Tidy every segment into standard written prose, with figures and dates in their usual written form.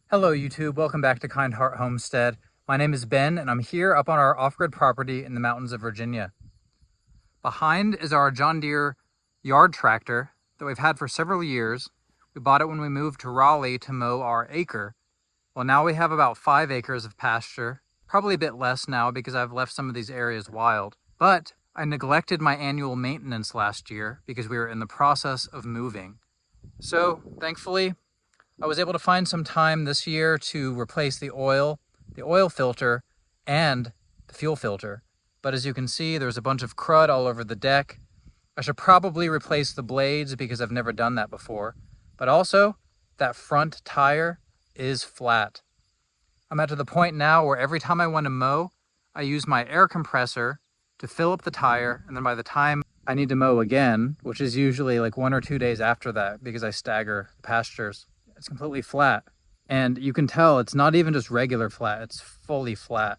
Hello YouTube, welcome back to Kind Heart Homestead. My name is Ben and I'm here up on our off-grid property in the mountains of Virginia. Behind is our John Deere yard tractor that we've had for several years. We bought it when we moved to Raleigh to mow our acre. Well, now we have about 5 acres of pasture, probably a bit less now because I've left some of these areas wild. But I neglected my annual maintenance last year because we were in the process of moving. So thankfully, I was able to find some time this year to replace the oil filter, and the fuel filter. But as you can see, there's a bunch of crud all over the deck. I should probably replace the blades because I've never done that before. But also, that front tire is flat. I'm at to the point now where every time I want to mow, I use my air compressor to fill up the tire, and then by the time I need to mow again, which is usually like 1 or 2 days after that because I stagger pastures, it's completely flat. And you can tell it's not even just regular flat, it's fully flat.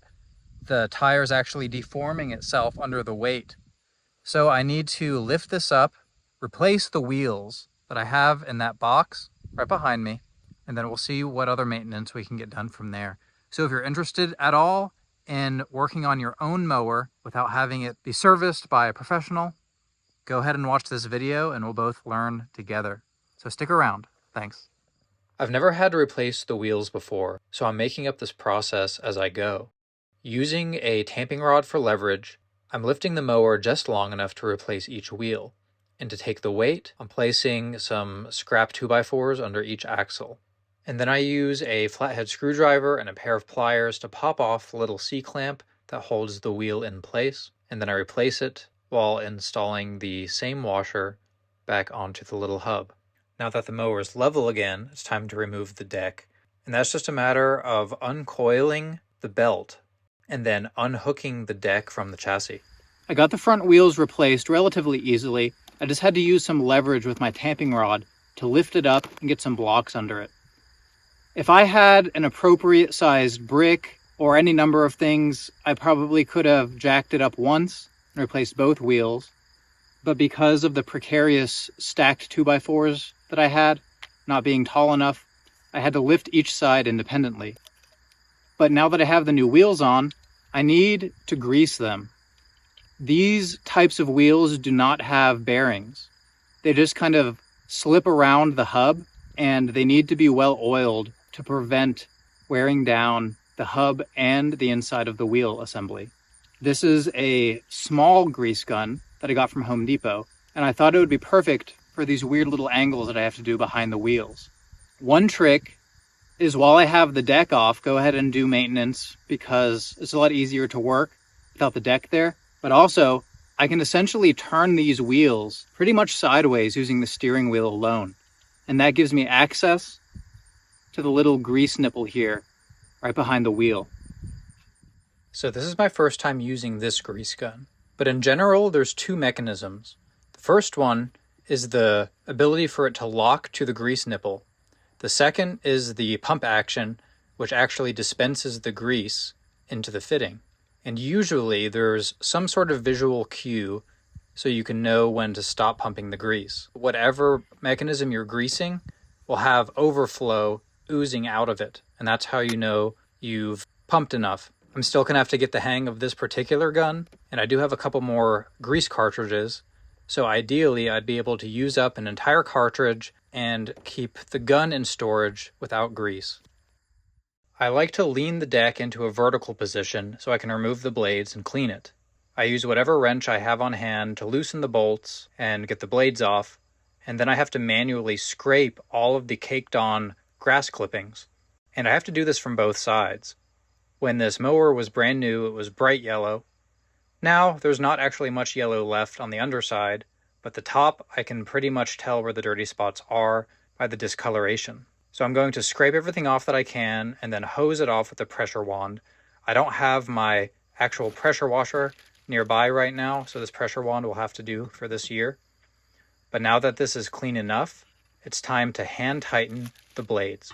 The tire's actually deforming itself under the weight. So I need to lift this up, replace the wheels that I have in that box right behind me, and then we'll see what other maintenance we can get done from there. So if you're interested at all in working on your own mower without having it be serviced by a professional, go ahead and watch this video and we'll both learn together. So stick around. Thanks. I've never had to replace the wheels before, so I'm making up this process as I go. Using a tamping rod for leverage, I'm lifting the mower just long enough to replace each wheel. And to take the weight, I'm placing some scrap 2x4s under each axle. And then I use a flathead screwdriver and a pair of pliers to pop off the little C-clamp that holds the wheel in place, and then I replace it while installing the same washer back onto the little hub. Now that the mower is level again, it's time to remove the deck. And that's just a matter of uncoiling the belt and then unhooking the deck from the chassis. I got the front wheels replaced relatively easily. I just had to use some leverage with my tamping rod to lift it up and get some blocks under it. If I had an appropriate sized brick or any number of things, I probably could have jacked it up once and replaced both wheels. But because of the precarious stacked 2x4s that I had, not being tall enough, I had to lift each side independently. But now that I have the new wheels on, I need to grease them. These types of wheels do not have bearings. They just kind of slip around the hub, and they need to be well oiled to prevent wearing down the hub and the inside of the wheel assembly. This is a small grease gun that I got from Home Depot, and I thought it would be perfect for these weird little angles that I have to do behind the wheels. One trick is while I have the deck off, go ahead and do maintenance because it's a lot easier to work without the deck there. But also, I can essentially turn these wheels pretty much sideways using the steering wheel alone. And that gives me access to the little grease nipple here, right behind the wheel. So this is my first time using this grease gun. But in general, there's 2 mechanisms. The first one is the ability for it to lock to the grease nipple. The second is the pump action, which actually dispenses the grease into the fitting. And usually there's some sort of visual cue so you can know when to stop pumping the grease. Whatever mechanism you're greasing will have overflow oozing out of it, and that's how you know you've pumped enough. I'm still going to have to get the hang of this particular gun, and I do have a couple more grease cartridges, so ideally I'd be able to use up an entire cartridge and keep the gun in storage without grease. I like to lean the deck into a vertical position so I can remove the blades and clean it. I use whatever wrench I have on hand to loosen the bolts and get the blades off, and then I have to manually scrape all of the caked on grass clippings. And I have to do this from both sides. When this mower was brand new, it was bright yellow. Now, there's not actually much yellow left on the underside, but the top I can pretty much tell where the dirty spots are by the discoloration. So I'm going to scrape everything off that I can and then hose it off with a pressure wand. I don't have my actual pressure washer nearby right now, so this pressure wand will have to do for this year. But now that this is clean enough, it's time to hand tighten the blades.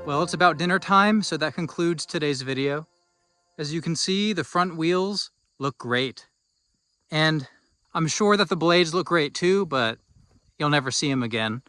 Well, it's about dinner time, so that concludes today's video. As you can see, the front wheels look great. And I'm sure that the blades look great too, but you'll never see them again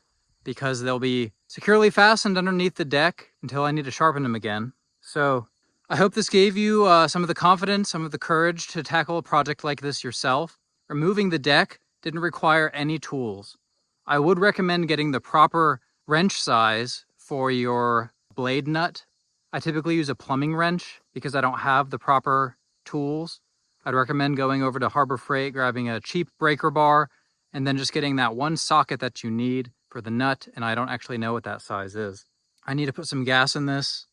because they'll be securely fastened underneath the deck until I need to sharpen them again. So I hope this gave you some of the confidence, some of the courage to tackle a project like this yourself. Removing the deck didn't require any tools. I would recommend getting the proper wrench size for your blade nut. I typically use a plumbing wrench because I don't have the proper tools. I'd recommend going over to Harbor Freight, grabbing a cheap breaker bar, and then just getting that one socket that you need for the nut, and I don't actually know what that size is. I need to put some gas in this,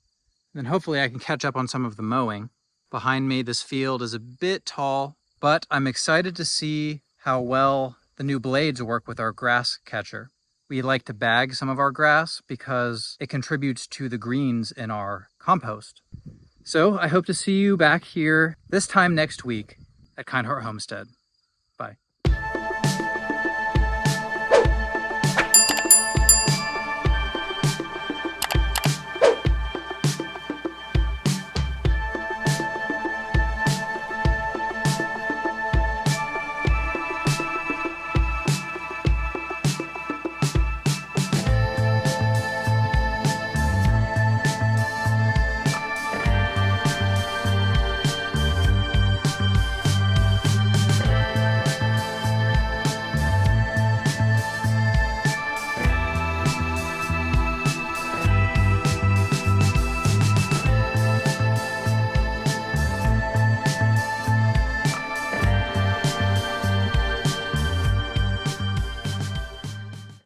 and then hopefully I can catch up on some of the mowing. Behind me, this field is a bit tall, but I'm excited to see how well the new blades work with our grass catcher. We like to bag some of our grass because it contributes to the greens in our compost. So I hope to see you back here this time next week at Kind Heart Homestead.